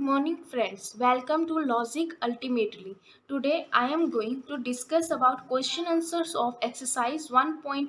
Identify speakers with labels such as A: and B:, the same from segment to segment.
A: morning friends, welcome to Logic Ultimately. Today I am going to discuss about question answers of exercise 1.1.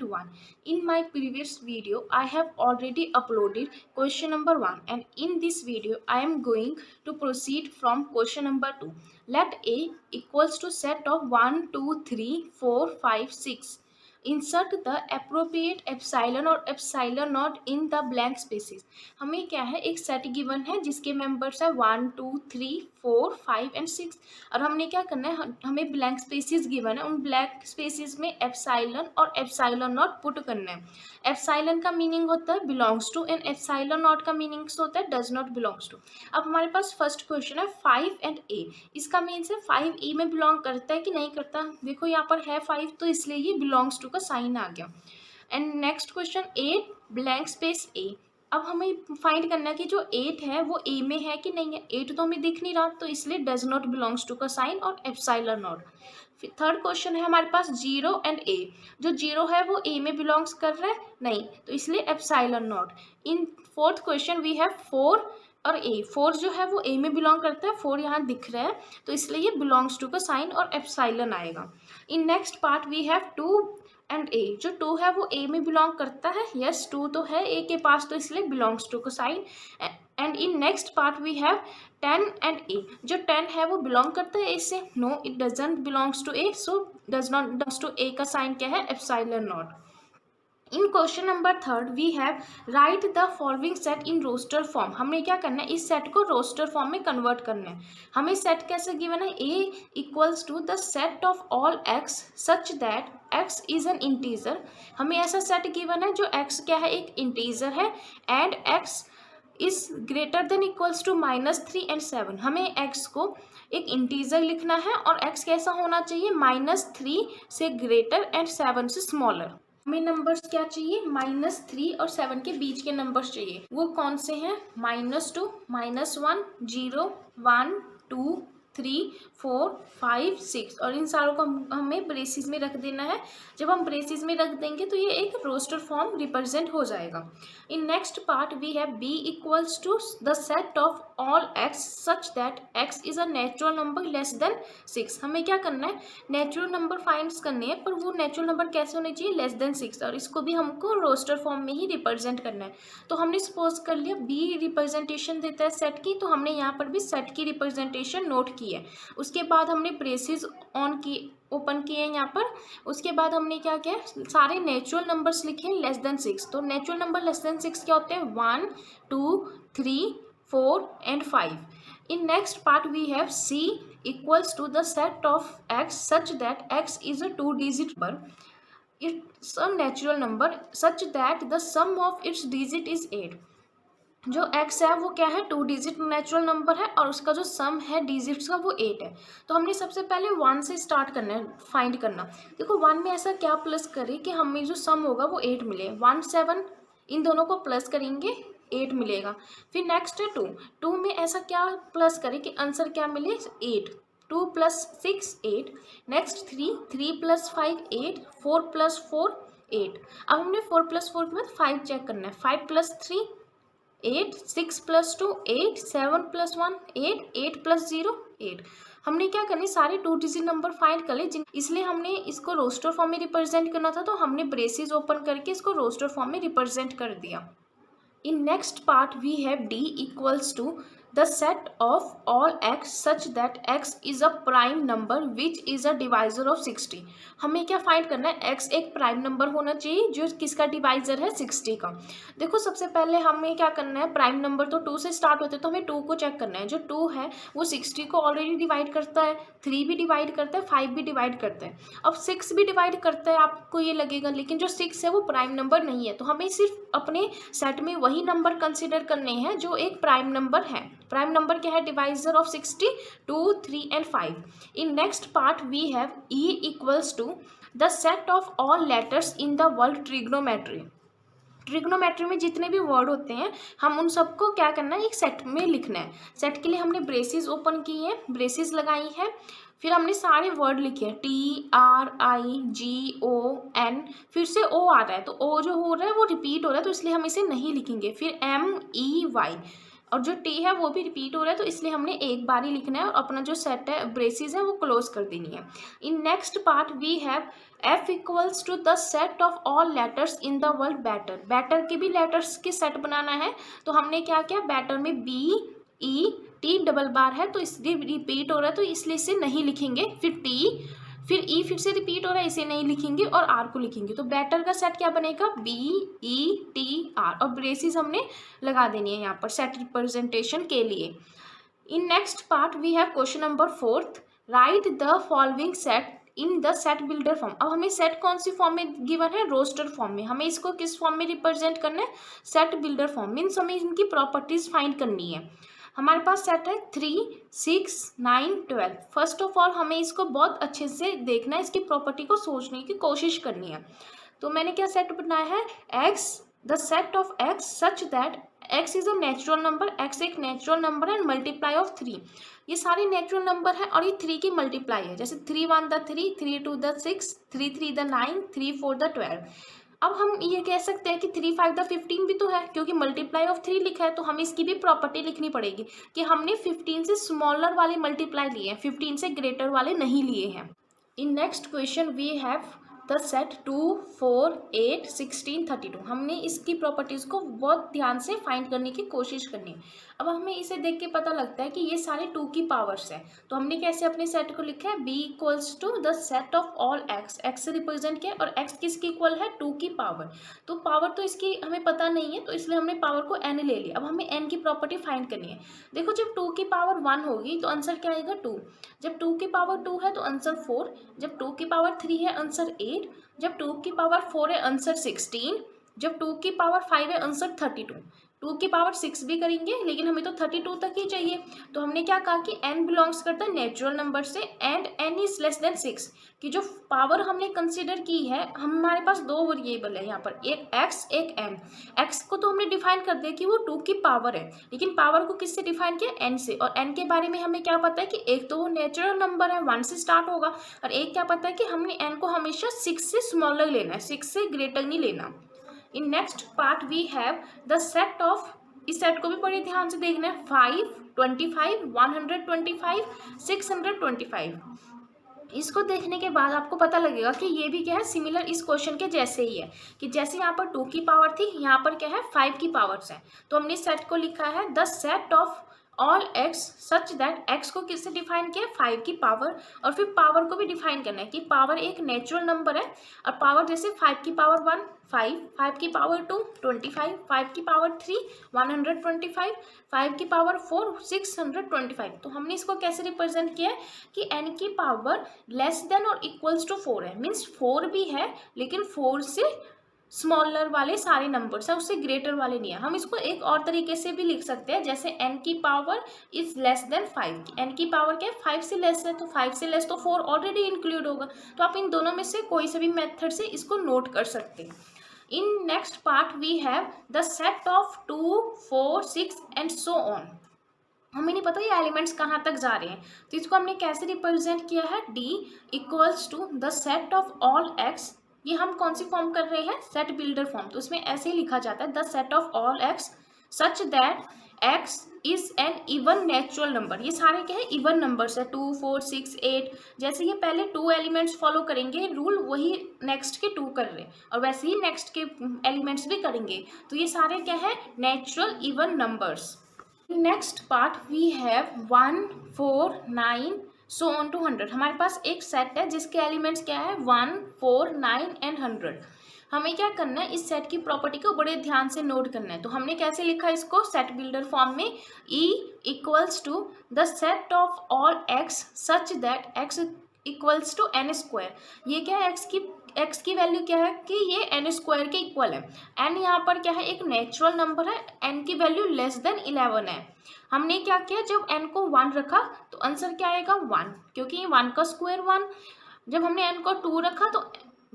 A: In my previous video I have already uploaded question number 1 and in this video I am going to proceed from question number 2. Let A equals to set of 1, 2, 3, 4, 5, 6. Insert the appropriate epsilon और epsilon not in the blank spaces. हमें क्या है, एक set given है जिसके members है 1, 2, 3, 4, 5 and 6 और हमने क्या करना है, हमें ब्लैंक स्पेसिस गिवन है. उन ब्लैंक स्पेसिस में एप्साइलन और एप्साइलन नॉट पुट करना है. एप्साइलन का मीनिंग होता है belongs to and epsilon not का मीनिंग होता है डज नॉट बिलोंग्स टू. अब हमारे पास फर्स्ट क्वेश्चन है 5 एंड ए. इसका मीन्स है 5 ए में बिलोंग करता है कि नहीं करता. देखो यहाँ पर है 5 तो इसलिए ये बिलोंग्स टू का साइन आ गया. And next question 8 blank space A. अब हमें फाइंड करना है कि जो 8 है वो ए में है कि नहीं है. 8 तो हमें दिख नहीं रहा तो इसलिए डज नॉट बिलोंग्स टू का साइन और एप्साइलन नॉट. फिर थर्ड क्वेश्चन है हमारे पास 0 एंड ए. जो 0 है वो ए में बिलोंग्स कर रहा है नहीं तो इसलिए epsilon not. In fourth question we have 4 और ए. 4 जो है वो ए में बिलोंग करता है. 4 यहाँ दिख रहा है तो इसलिए ये बिलोंग्स टू का साइन और एप्साइलन आएगा. In next part we have 2 and A. जो 2 है वो ए में बिलोंग करता है. यस 2 तो है ए के पास तो इसलिए बिलोंग्स टू का sign. And in next part we have 10 and A. जो 10 है वो बिलोंग करता है ए से. No it doesn't belongs to A so does not belongs to A का साइन क्या है, epsilon not. In question number third we have right the following set in roster form. हमें क्या करना है, इस सेट को रोस्टर फॉर्म में कन्वर्ट करना है. हमें सेट कैसे गिवन है, A equals to the set of all x such that x is an integer. हमें ऐसा सेट गिवन है जो एक्स क्या है, एक इंटीजर है and x is greater than equals to -3 and 7. हमें एक्स को एक इंटीजर लिखना है और एक्स कैसा होना चाहिए, -3 से ग्रेटर एंड 7 से स्मॉलर. हमें नंबर्स क्या चाहिए, -3 और 7 के बीच के नंबर्स चाहिए. वो कौन से हैं, -2, -1, 0, 1, 2, 3, 4, 5, 6 और इन सारों को हमें ब्रेसिस में रख देना है. जब हम ब्रेसिस में रख देंगे तो ये एक रोस्टर फॉर्म रिप्रेजेंट हो जाएगा. In next part we have B equals to the set of all x such that x is a natural number less than 6. हमें क्या करना है, नेचुरल नंबर फाइंड करने हैं पर वो नेचुरल नंबर कैसे होने चाहिए, लेस देन 6. और इसको भी हमको रोस्टर फॉर्म में ही रिप्रेजेंट करना है. तो हमने सपोज कर लिया बी रिप्रेजेंटेशन देता है सेट की, तो हमने यहाँ पर भी सेट की रिप्रेजेंटेशन नोट की है. उसके बाद हमने ब्रेसेस ऑन की ओपन किए हैं यहाँ पर. उसके बाद हमने क्या किया, सारे नेचुरल नंबर्स लिखे हैं लेस देन 6. तो नेचुरल नंबर लेस देन 6 क्या होते हैं, 1, 2, 3, 4 and 5. In next part we have C equals to the set of x such that x is a 2-digit number. It's a natural number such that the sum of its digit is 8. जो x है वो क्या है, 2 digit natural number है और उसका जो सम है डिजिट्स का वो 8 है. तो हमने सबसे पहले 1 से स्टार्ट करना है फाइंड करना. देखो 1 में ऐसा क्या प्लस करें कि हमें जो सम होगा वो 8 मिले. 1, 7 इन दोनों को प्लस करेंगे 8 मिलेगा. फिर नेक्स्ट है 2. 2 में ऐसा क्या प्लस करें कि आंसर क्या मिले, 8. 2 + 6 8. नेक्स्ट 3 + 5 8. 4 + 4 8. अब हमने 4 + 4 के बाद 5 चेक करना है. 5 + 3 8. 6 + 2 8. 7 + 1 8. 8 + 0 8. हमने क्या करनी, सारे 2 डिजिट नंबर फाइंड कर ले. इसलिए हमने इसको रोस्टर फॉर्म में रिप्रेजेंट करना था तो हमने ब्रेसेस ओपन करके इसको रोस्टर फॉर्म में रिप्रेजेंट कर दिया. In next part we have D equals to the set of all x such that x is a prime number which is a divisor of 60. हमें क्या फाइंड करना है, x एक प्राइम नंबर होना चाहिए जो किसका डिवाइजर है, 60 का. देखो सबसे पहले हमें क्या करना है, प्राइम नंबर तो 2 से स्टार्ट होते हैं तो हमें 2 को चेक करना है. जो 2 है वो 60 को ऑलरेडी डिवाइड करता है, 3 भी डिवाइड करता है, 5 भी डिवाइड करता है. अब 6 भी डिवाइड करता है आपको ये लगेगा, लेकिन जो 6 है वो प्राइम नंबर नहीं है. तो हमें सिर्फ अपने सेट में वही नंबर कंसिडर करने हैं जो एक प्राइम नंबर है. प्राइम नंबर क्या है, divisor of 60, 2, 3 and 5. In next part we have E equals to the set of all letters in the word trigonometry. Trigonometry में जितने भी वर्ड होते हैं हम उन सबको क्या करना है, एक सेट में लिखना है. सेट के लिए हमने ब्रेसेस ओपन की हैं, ब्रेसेस लगाई है. फिर हमने सारे वर्ड लिखे हैं, TRIGON. फिर से O आ रहा है तो O जो हो रहा है वो रिपीट हो रहा है तो इसलिए हम इसे नहीं लिखेंगे. फिर MEY और जो टी है वो भी रिपीट हो रहा है, तो इसलिए हमने एक बार ही लिखना है और अपना जो सेट है ब्रेसेस है वो क्लोज कर देनी है। In next part we have f equals to the set of all letters in the word better. Better के भी लेटर्स के सेट बनाना है, तो हमने क्या किया, बैटर में B E T डबल बार है तो इसलिए रिपीट हो रहा है तो इसलिए इसे नहीं लिखेंगे, फिर T फिर E फिर से रिपीट हो रहा है इसे नहीं लिखेंगे और R को लिखेंगे। तो बैटर का सेट क्या बनेगा, B E T R, और ब्रेसेस हमने लगा देनी है यहाँ पर सेट रिप्रेजेंटेशन के लिए। In next part we have question number 4th, write the following set in the set builder form. अब हमें सेट कौन सी फॉर्म में गिवन है, रोस्टर फॉर्म में। हमें इसको किस फॉर्म में रिप्रेजेंट करना है, सेट बिल्डर फॉर्म। मीन्स हमें इनकी प्रॉपर्टीज फाइंड करनी है। हमारे पास सेट है 3, 6, 9, 12। फर्स्ट ऑफ ऑल हमें इसको बहुत अच्छे से देखना है, इसकी प्रॉपर्टी को सोचने की कोशिश करनी है। तो मैंने क्या सेट बनाया है, x the set of x such that x is a natural number, x एक नेचुरल नंबर है, मल्टीप्लाई ऑफ 3। ये सारे नेचुरल नंबर है और ये 3 की मल्टीप्लाई है, जैसे 3 1 द 3, 3 2 द 6, 3 3 द 9, 3 4 द 12। अब हम ये कह सकते हैं कि 3 5 द 15 भी तो है, क्योंकि मल्टीप्लाई ऑफ 3 लिखा है, तो हमें इसकी भी प्रॉपर्टी लिखनी पड़ेगी कि हमने 15 से स्मॉलर वाले मल्टीप्लाई लिए हैं, 15 से ग्रेटर वाले नहीं लिए हैं। In next question we have the set 2, 4, 8, 16, 32। हमने इसकी प्रॉपर्टीज़ को बहुत ध्यान से फाइंड करने की कोशिश करनी है। अब हमें इसे देख के पता लगता है कि ये सारे 2 की पावर्स हैं, तो हमने कैसे अपने सेट को लिखा है, b equals to the set of all x। x से रिप्रेजेंट किया और x किसकी इक्वल है, 2 की पावर। तो पावर तो इसकी हमें पता नहीं है, तो इसलिए हमने पावर को n ले लिया। अब हमें n की प्रॉपर्टी फाइंड करनी है। देखो जब 2 की पावर 1 होगी तो आंसर क्या आएगा, 2। जब 2 की पावर 2 है तो आंसर 4। जब 2 की पावर 3 है आंसर 8। जब 2 की पावर 4 है आंसर 16। जब 2 की पावर 5 है आंसर 32। 2 की पावर 6 भी करेंगे लेकिन हमें तो 32 तक ही चाहिए। तो हमने क्या कहा कि n बिलोंग्स करता है नेचुरल नंबर से and n is less than 6। कि जो पावर हमने कंसीडर की है, हमारे पास 2 वेरिएबल है यहाँ पर, एक x एक n। x को तो हमने डिफाइन कर दिया कि वो 2 की पावर है, लेकिन पावर को किससे डिफाइन किया, n से। और n के बारे में हमें क्या पता है कि एक तो वो नेचुरल नंबर है, 1 से स्टार्ट होगा, और एक क्या पता है कि हमने n को हमेशा 6 से स्मॉलर लेना है, 6 से ग्रेटर नहीं लेना। In next part we have the set of, इस सेट को भी बड़े ध्यान से देखना है, 5, 25, 125, 625। इसको देखने के बाद आपको पता लगेगा कि ये भी क्या है, सिमिलर इस क्वेश्चन के जैसे ही है, कि जैसे यहाँ पर 2 की पावर थी, यहाँ पर क्या है 5 की पावर्स है। तो हमने सेट को लिखा है the set of all x such that x को किससे डिफाइन किया, 5 की पावर। और फिर पावर को भी डिफाइन करना है कि पावर एक नेचुरल नंबर है, और पावर जैसे 5 की पावर 1 5, 5 की पावर 2 25, 5 की पावर 3 125, 5 की पावर 4 625। तो हमने इसको कैसे रिप्रेजेंट किया है कि n की पावर लेस देन और इक्वल्स टू 4 है, मीन्स 4 भी है लेकिन 4 से स्मॉलर वाले सारे नंबर्स है, उससे ग्रेटर वाले नहीं है। हम इसको एक और तरीके से भी लिख सकते हैं, जैसे n की power is less then 5। n की पावर क्या है, 5 से लेस है, तो 5 से लेस तो 4 ऑलरेडी इंक्लूड होगा। तो आप इन दोनों में से कोई से भी मेथड से इसको नोट कर सकते हैं। In next part we have the set of 2, 4, 6 and so on. हमें नहीं पता ये एलिमेंट्स कहाँ तक जा रहे हैं, तो इसको हमने कैसे रिप्रेजेंट किया है, d equals to the set of all x। ये हम कौन सी फॉर्म कर रहे हैं, सेट बिल्डर फॉर्म। तो उसमें ऐसे ही लिखा जाता है the set of all x such that x is N even natural number. ये सारे क्या है, इवन नंबर्स है, 2, 4, 6, 8। जैसे ये पहले 2 एलिमेंट्स फॉलो करेंगे रूल, वही नेक्स्ट के 2 कर रहे हैं, और वैसे ही नेक्स्ट के एलिमेंट्स भी करेंगे। तो ये सारे क्या है, natural even numbers. Next part we have 1, 4, 9 so on to 100। हमारे पास एक सेट है जिसके एलिमेंट्स क्या है, 1, 4, 9 एंड 100। हमें क्या करना है, इस सेट की प्रॉपर्टी को बड़े ध्यान से नोट करना है। तो हमने कैसे लिखा इसको, सेट बिल्डर फॉर्म में, E equals to the set of all x such that x equals to n square. ये क्या है, x की वैल्यू क्या है कि ये n स्क्वायर के इक्वल है। n यहाँ पर क्या है, एक नेचुरल नंबर है, n की वैल्यू लेस देन 11 है। हमने क्या किया, जब n को 1 रखा तो आंसर क्या आएगा, 1, क्योंकि 1 का स्क्वायर 1। जब हमने n को 2 रखा तो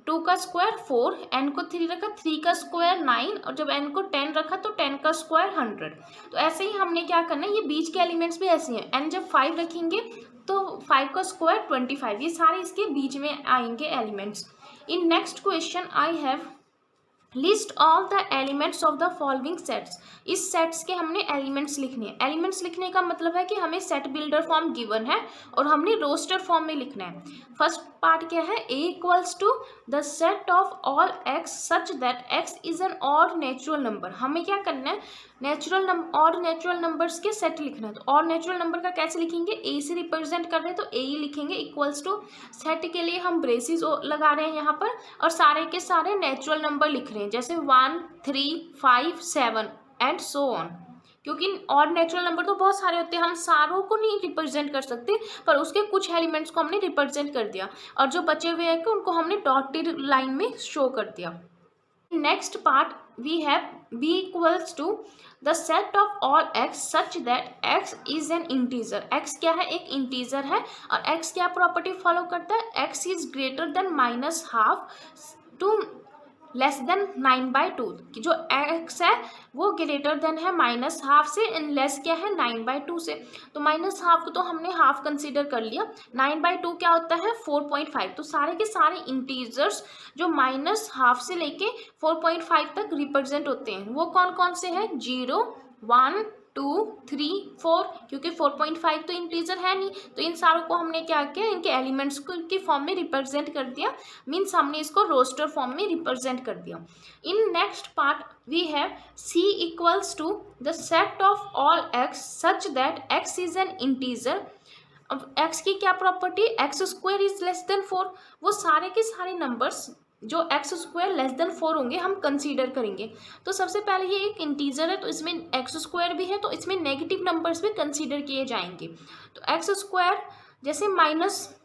A: 2 का स्क्वायर 4, n को 3 रखा 3 का स्क्वायर 9, और जब n को 10 रखा तो 10 का स्क्वायर 100। तो ऐसे ही हमने क्या करना है, ये बीच के एलिमेंट्स भी ऐसे हैं, n जब 5 रखेंगे तो 5 का स्क्वायर 25। ये सारे इसके बीच में आएंगे elements. In next question I have list of the elements of the following sets. इस सेट्स के हमने एलिमेंट्स लिखने हैं। एलिमेंट्स लिखने का मतलब है कि हमें सेट बिल्डर फॉर्म गिवन है और हमने रोस्टर फॉर्म में लिखना है। फर्स्ट पार्ट क्या है, A equals to the set of all x such that x is an odd natural number. हमें क्या करना है, ऑड नेचुरल नंबर्स के सेट लिखना है। तो ऑड नेचुरल नंबर का कैसे लिखेंगे, ए से रिप्रेजेंट कर रहे हैं तो ए ही लिखेंगे, इक्वल्स टू सेट के लिए हम ब्रेसिस लगा रहे हैं यहाँ पर और सारे के सारे नेचुरल नंबर लिख रहे हैं, जैसे 1 3 5 7 एंड सो ऑन। क्योंकि ऑड नेचुरल नंबर तो बहुत सारे होते हैं, हम सारों को नहीं रिप्रेजेंट कर सकते, पर उसके कुछ एलिमेंट्स को हमने रिप्रेजेंट कर दिया और जो बचे हुए हैं कि उनको हमने डॉटेड लाइन में शो कर दिया। Next part we have b equals to the set of all x such that x is an integer. x क्या है, एक इंटीजर है और x क्या प्रॉपर्टी फॉलो करता है, x is greater than -12 to less than 9/2 कि जो x है वो ग्रेटर देन है -12 से एंड लेस क्या है 9/2 से। तो -12 को तो हमने हाफ कंसीडर कर लिया, 9/2 क्या होता है 4.5। तो सारे के सारे इंटीजर्स जो -12 से लेके 4.5 तक रिप्रेजेंट होते हैं वो कौन कौन से हैं, 0 1 2 3 4, क्योंकि 4.5 तो इंटीजर है नहीं, तो इन सारों को हमने क्या किया, इनके एलिमेंट्स को की फॉर्म में रिप्रेजेंट कर दिया, मीन्स हमने इसको रोस्टर फॉर्म में रिप्रेजेंट कर दिया। In next part we have c equals to the set of all x such that x is an integer. अब x की क्या property, x square is less than 4। वो सारे के सारे नंबर्स जो एक्स स्क्वायर लेस देन 4 होंगे हम कंसीडर करेंगे। तो सबसे पहले ये एक इंटीजर है तो इसमें एक्स स्क्वायर भी है, तो इसमें नेगेटिव नंबर्स भी कंसीडर किए जाएंगे। तो एक्स स्क्वायर जैसे -2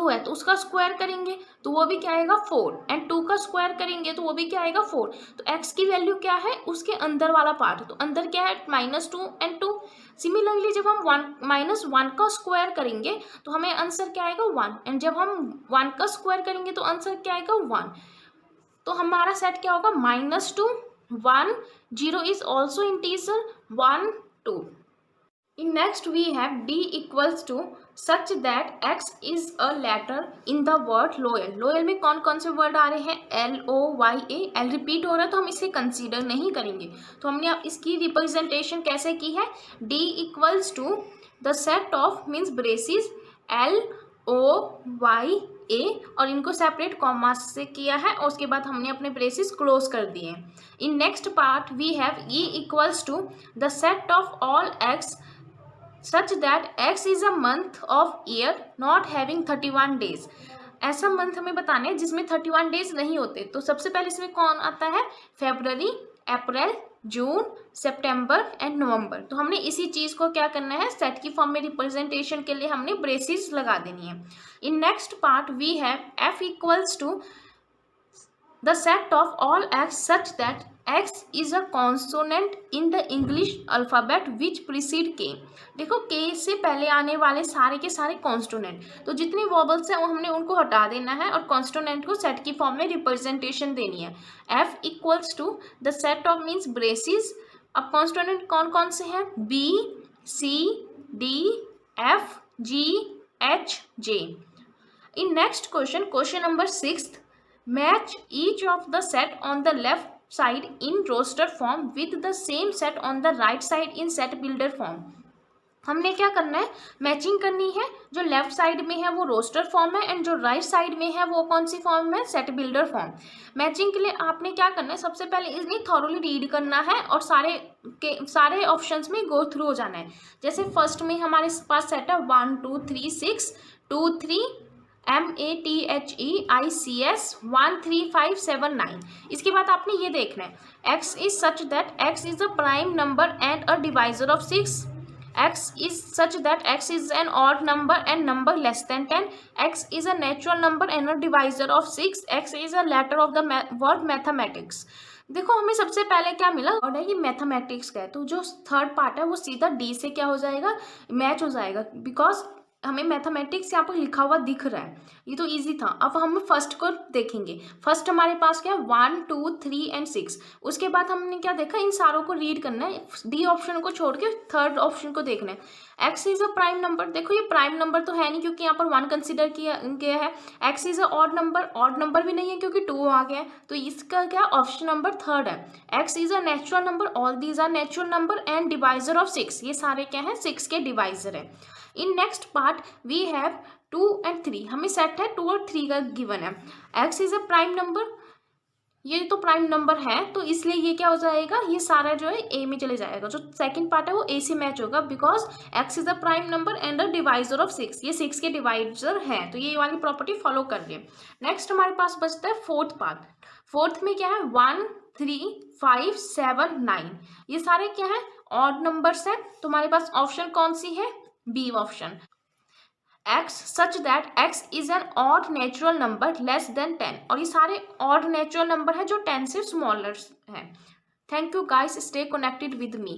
A: है तो उसका स्क्वायर करेंगे तो वो भी क्या आएगा 4, एंड 2 का स्क्वायर करेंगे तो वो भी क्या आएगा 4। तो x की वैल्यू क्या है, उसके अंदर वाला पार्ट, तो अंदर क्या है -2 एंड 2। सिमिलरली जब हम -1 का स्क्वायर करेंगे तो हमें आंसर क्या आएगा 1, एंड जब हम 1 का स्क्वायर करेंगे तो आंसर क्या आएगा 1। तो हमारा सेट क्या होगा, -2 1 0 is also integer 1 2। In next we have d equals to such that x is a letter in the word loyal। loyal में कौन कौन से वर्ड आ रहे हैं, LOYA। L रिपीट हो रहा है तो हम इसे कंसीडर नहीं करेंगे। तो हमने अब इसकी रिप्रेजेंटेशन कैसे की है, d equals to the set of means braces LOYA और इनको सेपरेट कॉमा से किया है और उसके बाद हमने अपने ब्रेसिस क्लोज कर दिए। In next part we have e equals to the set of all x such that x is a month of year not having 31 days। ऐसा मंथ हमें बताना है जिसमें 31 डेज नहीं होते। तो सबसे पहले इसमें कौन आता है, फरवरी, अप्रैल, जून, सितंबर एंड नवंबर। तो हमने इसी चीज़ को क्या करना है, सेट की फॉर्म में रिप्रेजेंटेशन के लिए हमने ब्रेसिस लगा देनी है। In next part we have f equals to the set of all x such that x is a consonant in the English alphabet which precede k। देखो k से पहले आने वाले सारे के सारे कॉन्स्टोनेंट, तो जितनी वॉबल्स हैं वो हमने उनको हटा देना है और कॉन्स्टोनेंट को सेट की फॉर्म में रिप्रेजेंटेशन देनी है। f equals to the set of means braces. अब कॉन्स्टोनेंट कौन कौन से हैं, b c d f g h j। In next question number 6, match each of the set on the left side in roster form with the same set on the right side in set builder form। हमने क्या करना है, matching करनी है। जो left side में है वो रोस्टर फॉर्म है एंड जो राइट साइड में है वो कौन सी फॉर्म है, सेट बिल्डर फॉर्म। मैचिंग के लिए आपने क्या करना है, सबसे पहले इन्हें थॉरोली रीड करना है और सारे ऑप्शंस में गो थ्रू हो जाना है। जैसे फर्स्ट में हमारे पास सेट है 1 2 3 6 2 3 MATHEICS 1 3 5 7 9। इसके बाद आपने ये देखना है, x is such that x is a prime number and a divisor of 6। x is such that x is an odd number and number less than 10। x is a natural number and a divisor of 6। x is a letter of the word mathematics. देखो हमें सबसे पहले क्या मिला, word है कि mathematics का है, तो जो थर्ड पार्ट है वो सीधा डी से क्या हो जाएगा, मैच हो जाएगा, बिकॉज हमें मैथमेटिक्स यहाँ पर लिखा हुआ दिख रहा है, ये तो इजी था। अब हम फर्स्ट को देखेंगे। फर्स्ट हमारे पास क्या है, 1 2 3 एंड 6। उसके बाद हमने क्या देखा, इन सारों को रीड करना है, डी ऑप्शन को छोड़ के थर्ड ऑप्शन को देखना है। X is a prime number, देखो ये प्राइम नंबर तो है नहीं क्योंकि यहाँ पर 1 कंसिडर किया गया है। X is a odd number, odd number भी नहीं है क्योंकि 2 आ गया है, तो इसका क्या ऑप्शन नंबर थर्ड है। X is a natural number, all these are natural number and divisor of 6, ये सारे क्या है 6 के डिवाइजर है। In next part we have 2 and 3, हमें सेट है 2 और 3 का गिवन है। X is a prime number, ये तो प्राइम नंबर है तो इसलिए ये क्या हो जाएगा, ये सारा जो है ए में चले जाएगा। जो सेकंड पार्ट है वो ए से मैच होगा because x is a prime number and a divisor of 6, ये 6 के डिवाइजर है, तो ये वाली प्रॉपर्टी फॉलो कर रही है। नेक्स्ट हमारे पास बचता है फोर्थ पार्ट। फोर्थ में क्या है, 1 3 5 7 9, ये सारे क्या है ऑड नंबर्स है, तो हमारे पास ऑप्शन कौन सी है, B option. x such that x is an odd natural number less than 10, और ये सारे odd natural number है जो 10 से स्मॉलर है। Thank you guys, stay connected with me.